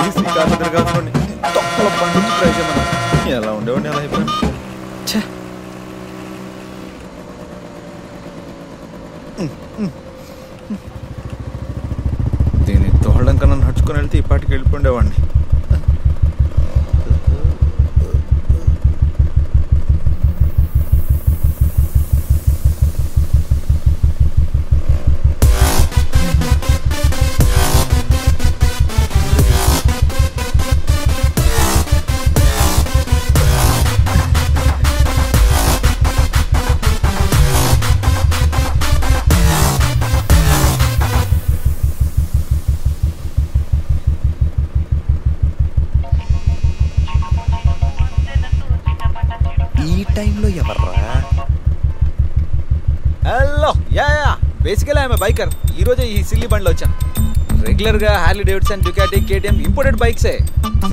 AC కార్లు తిరగాల్సిన తొక్కల పండు ట్రై చేయమన్నా ఎలా ఉండేవాడిని ఎలా అయిపోయాను. దీన్ని తోళ్ళం కన్నా నడుచుకొని వెళ్తే ఈ పాటికి వెళ్ళిపోండేవాడిని. టైంలో ఎవర్రా? Hello yeah basically I'm biker. ఈరోజే ఈ సిల్లీ బండ్లో వచ్చాను. రెగ్యులర్గా హార్లీ డేవిడ్సన్, డ్యూకాటి, కేటీఎం ఇంపోర్టెడ్ బైక్సే.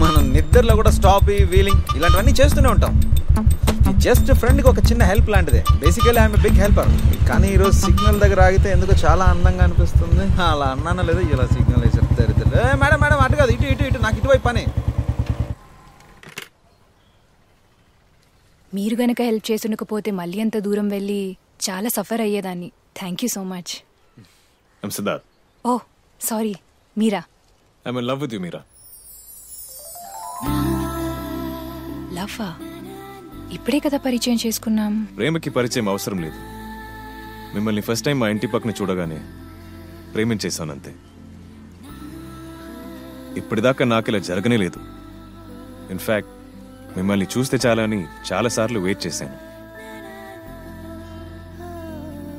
మనం నిద్రలో కూడా స్టాప్ వీలింగ్ ఇలాంటివన్నీ చేస్తూనే ఉంటాం. జస్ట్ ఫ్రెండ్కి ఒక చిన్న హెల్ప్ లాంటిదే. Basically I'm big helper. కానీ ఈరోజు సిగ్నల్ దగ్గర ఆగితే ఎందుకో చాలా అందంగా అనిపిస్తుంది. అలా అన్నానో లేదో ఇలా సిగ్నల్ వేసారు. మేడం మేడం అటు కాదు, ఇటు ఇటు ఇటు నాకు ఇటువైపు పని. మీరు గనక హెల్ప్ చేసుండకపోతే మళ్ళీ అంత దూరం వెళ్ళి చాలా సఫర్ అయ్యేదాన్ని. Thank you so much. I'm Siddharth. Oh sorry, మీరా? I'm in love with you, Meera. లవ్వా? ఇప్పుడే కదా పరిచయం చేసుకున్నాం. ప్రేమకి పరిచయం అవసరం లేదు. మిమ్మల్ని ఫస్ట్ టైం మా ఇంటి పక్కన చూడగానే ప్రేమించేశానంతే. ఇప్పటిదాకా నాకు ఇలా జరగనే లేదు. ఇన్ఫ్యాక్ట్ మిమ్మల్ని చూస్తే చాలా అని చాలాసార్లు వెయిట్ చేశాను.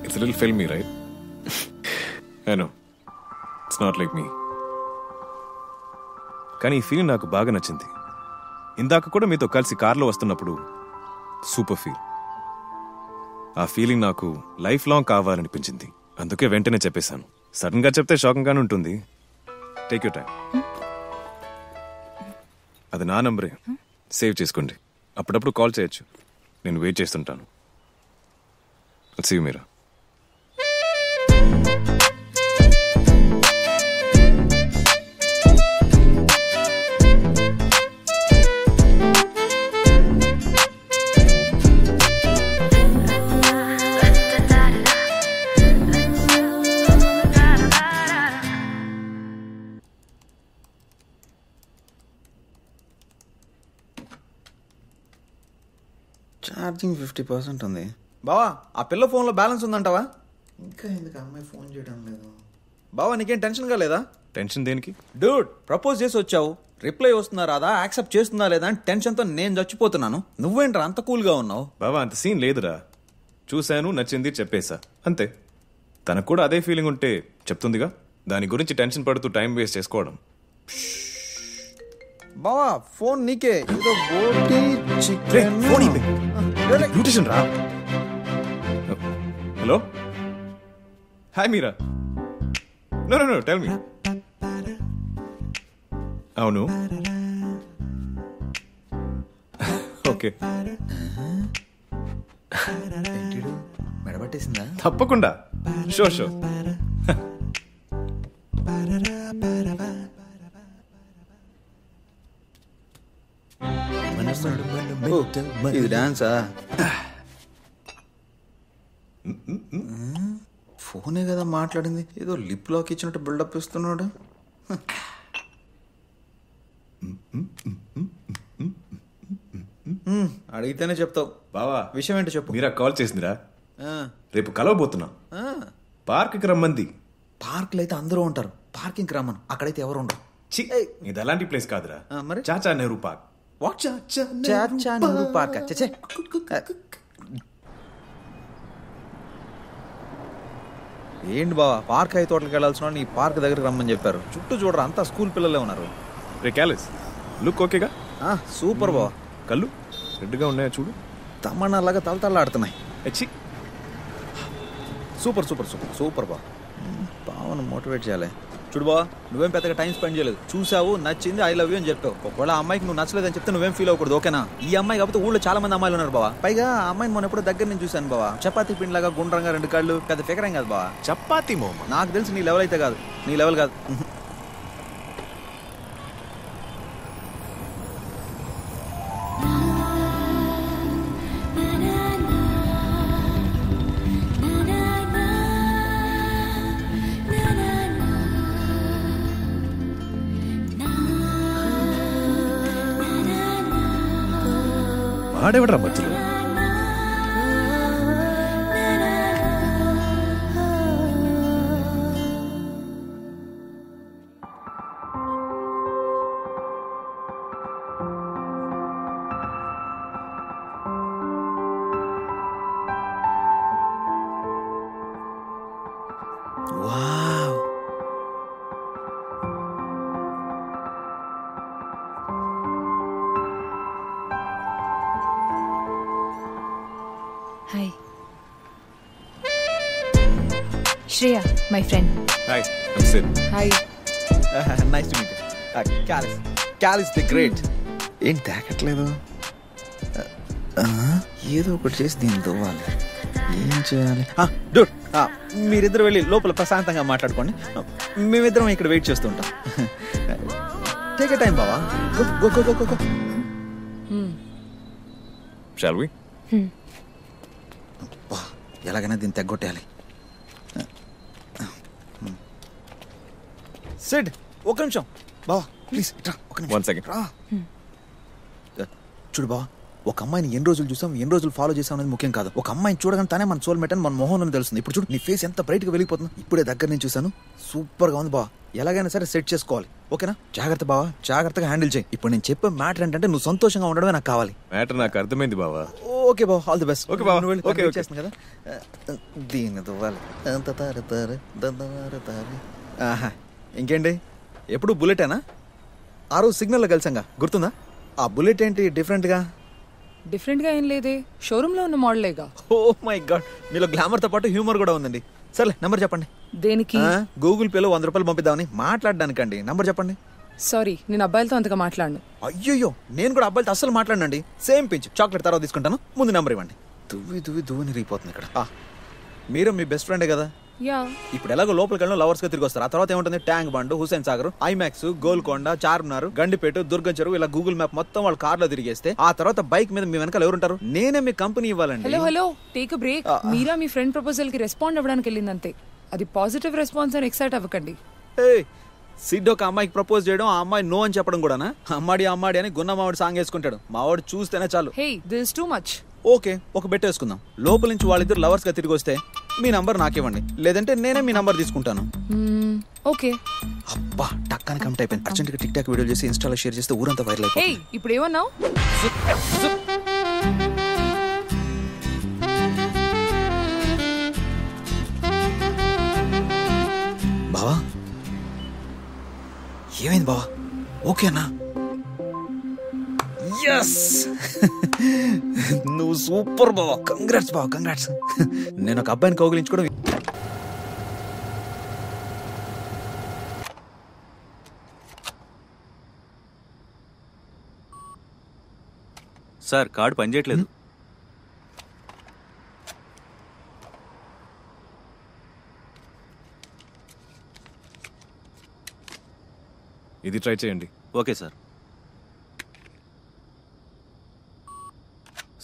It's little filmy, right? I know it's not like me. కానీ ఈ ఫీలింగ్ నాకు బాగా నచ్చింది. ఇందాక కూడా మీతో కలిసి కార్లో వస్తున్నప్పుడు సూపర్ ఫీల్. ఆ ఫీలింగ్ నాకు లైఫ్ లాంగ్ కావాలనిపించింది. అందుకే వెంటనే చెప్పేశాను. సడన్ గా చెప్తే షాకింగ్ గానే ఉంటుంది. Take your time. అది నా నంబరే, సేవ్ చేసుకోండి. అప్పుడప్పుడు కాల్ చేయొచ్చు. నేను వెయిట్ చేస్తుంటాను. See you Meera. ఛార్జింగ్ 50% ఉంది. బావా ఆ పిల్ల ఫోన్లో బ్యాలెన్స్ ఉందంటావా? ఇంకా ఎందుకు అమ్మాయి ఫోన్ చేయడం లేదు? బావా నీకేం టెన్షన్గా లేదా? టెన్షన్ దేనికి? డూడ్ ప్రపోజ్ చేసి వచ్చావు, రిప్లై వస్తుందా రాదా, యాక్సెప్ట్ చేస్తుందా లేదా అని టెన్షన్తో నేను చచ్చిపోతున్నాను. నువ్వేంట్రా అంత కూల్గా ఉన్నావు? బావా అంత సీన్ లేదురా. చూశాను, నచ్చింది, చెప్పేశా అంతే. తనకు కూడా అదే ఫీలింగ్ ఉంటే చెప్తుందిగా. దాని గురించి టెన్షన్ పడుతూ టైం వేస్ట్ చేసుకోవడం. బావా ఫోన్ నీకే. ఏదో బోటి చికెన్. బ్యూటిషియన్ రా. Hello hi Meera. No no no tell me. అవును ఓకే. మెడబట్టేసిందా? తప్పకుండా. Sure sure. ఇది డాన్సా? ఫోనే కదా మాట్లాడింది. ఏదో లిప్ లాక్ ఇచ్చినట్టు బిల్డప్ ఇస్తున్నాడు. అడిగితేనే చెప్తావు. బావా విషయం ఏంటో చెప్పు. మీరా కాల్ చేసిందిరా. రేపు కలవబోతున్నా. పార్క్కి రమ్మంది. పార్క్లో అయితే అందరూ ఉంటారు. పార్కింగ్ రమ్మను, అక్కడైతే ఎవరు ఉండరు. ఇది అలాంటి ప్లేస్ కాదురా. మరి చాచా నెహ్రూ పార్క్. ఏంటి బావా పార్క్ అయితే తోటలకు వెళ్ళాల్సిన నీ పార్క్ దగ్గరికి రమ్మని చెప్పారు. చుట్టూ చూడరా అంతా స్కూల్ పిల్లలే ఉన్నారు. రే క్యాలిస్ లుక్ ఓకేగా? సూపర్ బావా. కళ్ళు రెడ్గా ఉన్నాయా చూడు. తమన్నాలాగా తలతల్లాడుతున్నాయి. సూపర్ సూపర్ సూపర్ సూపర్ బావ. బావను మోటివేట్ చేయాలి. చూడు బావా నువ్వేం పెద్దగా టైం స్పెండ్ చేయలేదు. చూసావు, నచ్చింది, ఐ లవ్ యూ అని చెప్పావు. ఒకవేళ ఆ అమ్మాయికి నువ్వు నచ్చలేదని చెప్తే నువ్వేం ఫీల్ అవ్వకూడదు, ఓకేనా? ఈ అమ్మాయి కాకపోతే ఊళ్ళో చాలా మంది అమ్మాయిలు ఉన్నారు బావా. పైగా ఆ అమ్మాయిని మొన్న ఎప్పుడో దగ్గర నుంచి చూశాను బావా. చపాతీ పిండిలాగా గుండ్రంగా 2 కాళ్ళు, పెద్ద ఫిగరేం కాదు బావా. చపాతీ మోమ. నాకు తెలిసి నీ లెవెల్ అయితే కాదు. నీ లెవెల్ కాదు. ఆడేవడరా మధ్యలో? Wow, hi Shreya, my friend. Hi, I'm Sid. Hi. Nice to meet you. Kallis the great. ఏంటి తాకట్లేదు? ఏదో ఒకటి చేసి దీన్ని తవ్వాలి. ఏం చేయాలి? డూడ్, మీరిద్దరు వెళ్ళి లోపల ప్రశాంతంగా మాట్లాడుకోండి. మేమిద్దరం ఇక్కడ వెయిట్ చేస్తుంటాం. టేక్ ఎ టైం బావా. Go go go go go. Shall we? ఎలాగైనా దీన్ని తెగ్గొట్టేయాలి. సిడ్, ఒక నిమిషం బావా, ప్లీజ్ ఒక నిమిషం. 1 second. చూడు బావా, ఒక అమ్మాయిని ఎన్ని రోజులు చూసాం, ఎన్ని రోజులు ఫాలో చేసాం అనేది ముఖ్యం కాదు. ఒక అమ్మాయిని చూడగానే తానే మన సోల్మేట్ అని మన మొహంలో తెలుస్తుంది. ఇప్పుడు చూడు, నీ ఫేస్ ఎంత బ్రైట్ గా వెలిగిపోతుంది. ఇప్పుడే దగ్గర నుంచి చూసాను, సూపర్ గా ఉంది బావా. ఎలాగైనా సరే సెట్ చేసుకోవాలి, ఓకేనా? జాగ్రత్త బావా, జాగ్రత్తగా హ్యాండిల్ చేయి. ఇప్పుడు నేను చెప్పే మ్యాటర్ ఏంటంటే నువ్వు సంతోషంగా ఉండడమే నాకు కావాలి. మ్యాటర్ నాకు అర్థమైంది బావా. ఓకే బావా, ఆల్ ది బెస్ట్. ఓకే బావా, నువ్వు ఓకే, ఓకే. చేస్తుంది కదా దీన్ని దువ్వాలి. ఆహా, ఇంకేంటి? ఎప్పుడు బుల్లెటేనా? ఆ రోజు సిగ్నల్లో కలిసాంగా, గుర్తుందా? ఆ బుల్లెట్ ఏంటి డిఫరెంట్గా? డిఫరెంట్గా ఏం లేదే, షోరూంలో ఉన్న మోడలేగా. ఓ మై గాడ్, మీలో గ్లామర్తో పాటు హ్యూమర్ కూడా ఉందండి. సర్లే, నెంబర్ చెప్పండి. దేనికి? గూగుల్ పేలో 100 రూపాయలు పంపిద్దామని మాట్లాడడానికండి. నంబర్ చెప్పండి. సారీ, నేను అబ్బాయిలతో అంతగా మాట్లాడను. అయ్యో, నేను కూడా అబ్బాయిలతో అస్సలు మాట్లాడినండి. సేమ్ పించ్ చాక్లెట్ తర్వాత తీసుకుంటాను, ముందు నెంబర్ ఇవ్వండి. దువ్వి నిరిగిపోతుంది ఇక్కడ. మీరు మీ బెస్ట్ ఫ్రెండే కదా? యా. ఇప్పుడు ఎలాగో లోపలికి వెళ్ళిన లవర్స్ గా తిరిగి వస్తారు. ఆ తర్వాత ఏముంటుంది? Tank Bund, Hussain Sagar, IMAX, Golconda, Charminar, Gandipet, Durgam Cheruvu, ఇలా గూగుల్ మ్యాప్ మొత్తం వాళ్ళ కార్ లో తిరిగేస్తే ఆ తర్వాత బైక్ మీద మీ వెనకాల ఎవరుంటారు? నేనే మీ కంపెనీ ఇవ్వాలండి. Hello, take a break. Meera me friend proposal కి రెస్పాండ్ అవ్వడానికి వెళ్ళింది అంతే. అది పాజిటివ్ రెస్పాన్స్ అని ఎక్సైట్ అవ్వకండి. సిడ్ ఒక అమ్మాయికి ప్రపోజ్ చేయడం, ఆ అమ్మాయి నో అని చెప్పడం కూడానా? అమ్మాడి అని గున్న మావాడు సాంగ్ వేసుకుంటాడు. మావాడు చూస్తేనే చాలు. Hey, this is too much. Okay, ఒక బెట్ వేసుకుందాం. లోపల నుంచి వాళ్ళిద్దరు లవర్స్ గా తిరిగి వస్తే మీ నంబర్ నాకివ్వండి, లేదంటే నేనే మీ నంబర్ తీసుకుంటాను. ఓకే. అబ్బా, టక్కాని కమిట్ అయిపోయింది. అర్జెంట్ గా టిక్ టాక్ వీడియో చేసి ఇన్స్టాలో షేర్ చేస్తే ఊరంతా వైరల్ హే, అయిపోయింది. ఇప్పుడు ఏమన్నావు? బావా, ఏమైంది బావా? ఓకేనా? ఎస్, నువ్వు సూపర్ బావా. కంగ్రాట్స్ బావా, కంగ్రాట్స్. నేను ఒక అబ్బాయిని కౌగిలించుకోవడం. సార్, కార్డు పనిచేయట్లేదు. ఇది ట్రై చేయండి. Okay sir.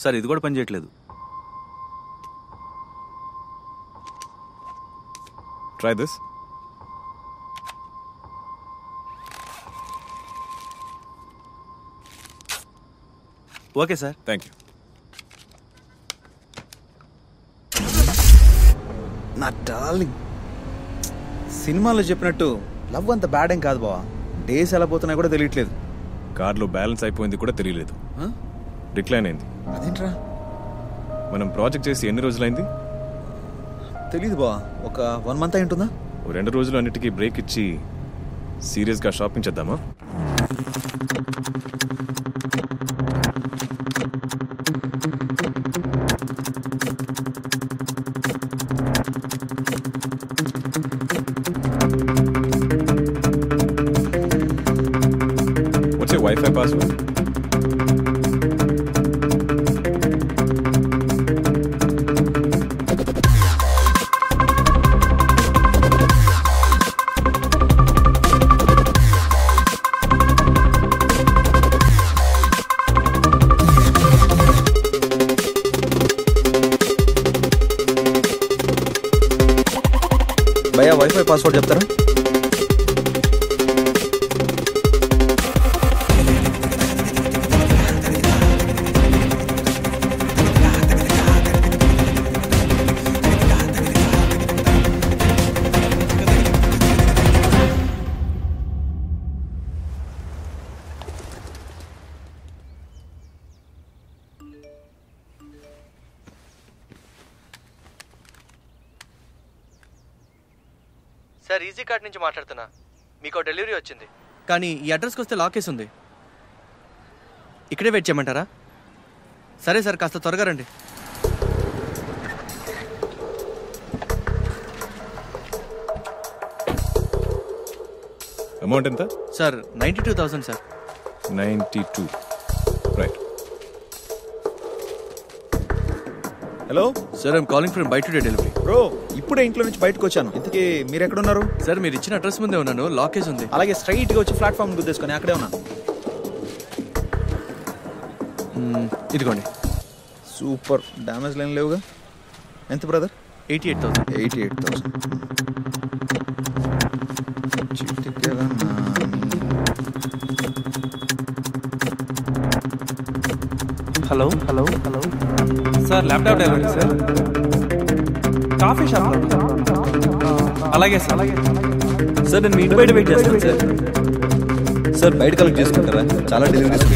సార్, ఇది కూడా పనిచేయట్లేదు. Try this. Okay sir. Thank you. నా డార్లింగ్, సినిమాలో చెప్పినట్టు లవ్ అంత బ్యాడ్ ఏం కాదు బావా. డేస్ ఎలా పోతున్నాయి కూడా తెలియట్లేదు. కార్లో బ్యాలెన్స్ అయిపోయింది కూడా తెలియలేదు. డిక్లైన్ అయింది. అదేంట్రా? మనం ప్రాజెక్ట్ చేసి ఎన్ని రోజులైంది? తెలీదు బావా, ఒక 1 month అయి ఉంటుందా? 2 రోజులు అన్నిటికీ బ్రేక్ ఇచ్చి సీరియస్గా షాపింగ్ చేద్దామా? What's your Wi-Fi password? భయ్యా, వైఫై పాస్వర్డ్ చెప్తారా? సార్ ఈజీ కార్డ్ నుంచి మాట్లాడుతున్నా. మీకు డెలివరీ వచ్చింది, కానీ ఈ అడ్రస్కి వస్తే లాకేస్ ఉంది. ఇక్కడే వెయిట్ చేయమంటారా? సరే సార్, కాస్త త్వరగా రండి. అమౌంట్ ఎంత? Sir 92,000 sir. 92. Right. Hello sir, I'm calling from by today delivery. Bro, ఇప్పుడే ఇంట్లో నుంచి బయటకు వచ్చాను. ఇంతకీ మీరు ఎక్కడున్నారు? సార్, మీరు ఇచ్చిన అడ్రస్ ముందే ఉన్నాను, లాకేజ్ ఉంది. అలాగే స్ట్రైట్గా వచ్చి ప్లాట్ఫామ్ గుద్దేసుకొని అక్కడే ఉన్నాను. ఇదిగోండి. సూపర్. డ్యామేజ్ లేని లేవుగా. ఎంత brother? 88,000. 88,000. Hello hello hello sir, laptop delivery sir. Coffee shop. అలాగే సార్. సార్, నేను మీ ఇంటి బయట వెయిట్ చేస్తాను సార్. సార్, బయట కలెక్ట్ చేసుకుంటారా? చాలా డెలివరీస్.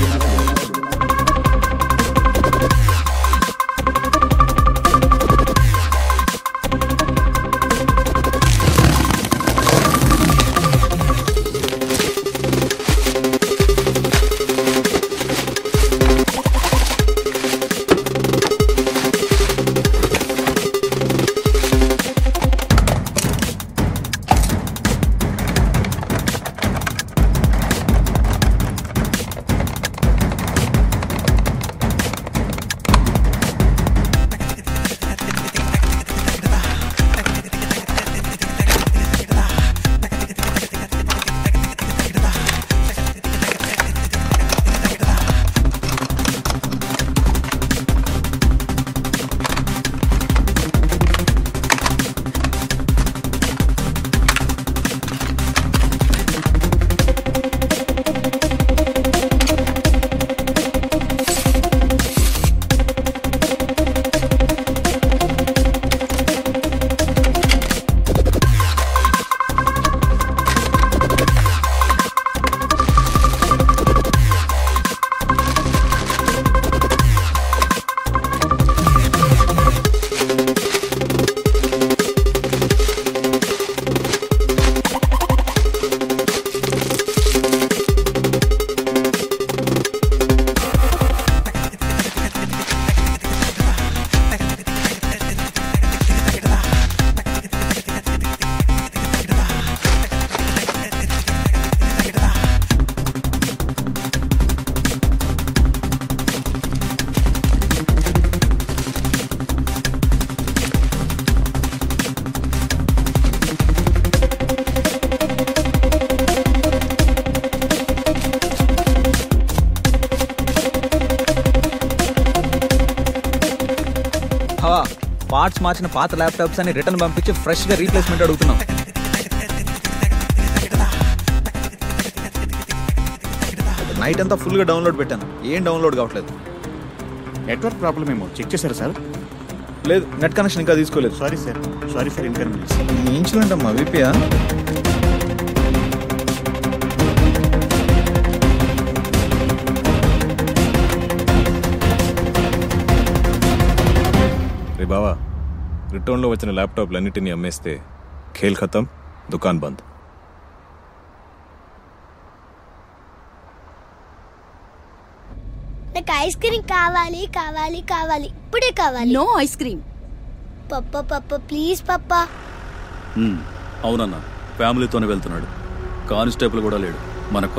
పార్ట్స్ మార్చిన పాత ల్యాప్టాప్స్ అని రిటర్న్ పంపించి ఫ్రెష్గా రీప్లేస్మెంట్ అడుగుతున్నాం. నైట్ అంతా ఫుల్గా డౌన్లోడ్ పెట్టాను, ఏం డౌన్లోడ్ కావట్లేదు. నెట్వర్క్ ప్రాబ్లం ఏమో చెక్ చేశారు సార్? లేదు, నెట్ కనెక్షన్ ఇంకా తీసుకోలేదు. Sorry sir, sorry for inconvenience. Incident అమ్మా, విపియా? రే బావా, రిటర్న్లో వచ్చిన ల్యాప్టాప్లన్నిటినీ అమ్మేస్తే ఖేల్ ఖతం, దుకాన్ బంద్. నాకు ఐస్ క్రీమ్ కావాలి కావాలి కావాలి, ఇప్పుడే కావాలి. No ice cream. Papa papa please papa. అవునన్నా, ఫ్యామిలీతోనే వెళ్తున్నాడు, కానిస్టేబుల్ కూడా లేడు. మన